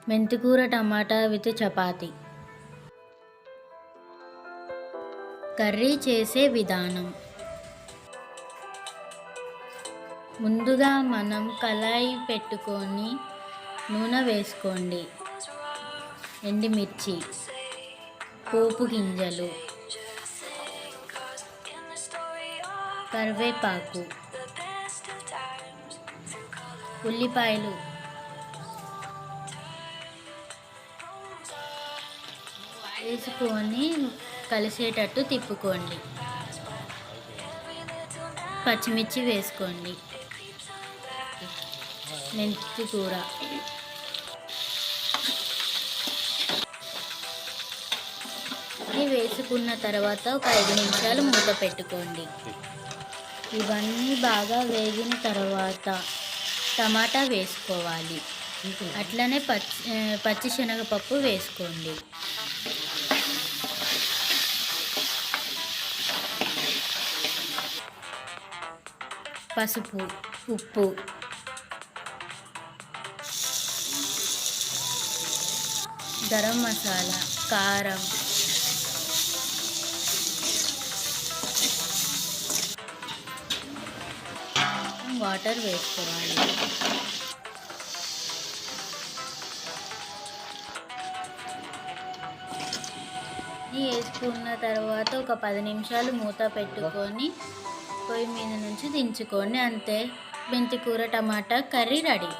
మెంతికూర టమాటా with chapati. Curry చేసే విధానం. ముందుగా మనం కళాయి పెట్టుకొని నూనె వేసుకోండి. ఎండుమిర్చి, పోపు గింజలు, కరివేపాకు, ఉల్లిపాయలు వేసుకొని కలిసేటట్టు తిప్పుకోండి. పచ్చిమిర్చి వేసుకోండి. మెంతి కూర వేసుకున్న తర్వాత ఒక 5 నిమిషాలు మూత పెట్టుకోండి. ఇవన్నీ బాగా వేగిన తర్వాత టమాటా వేసుకోవాలి. అట్లనే పచ్చిశనగపప్పు వేసుకోండి. పసుపు, ఉప్పు, గరం మసాలా, కారం, వాటర్ వేసుకోవాలి. వేసుకున్న తర్వాత ఒక 10 నిమిషాలు మూత పెట్టుకొని పొయ్యి మీద నుంచి దించుకోండి. అంతే, మెంతికూర టమాటా కర్రీ రెడీ.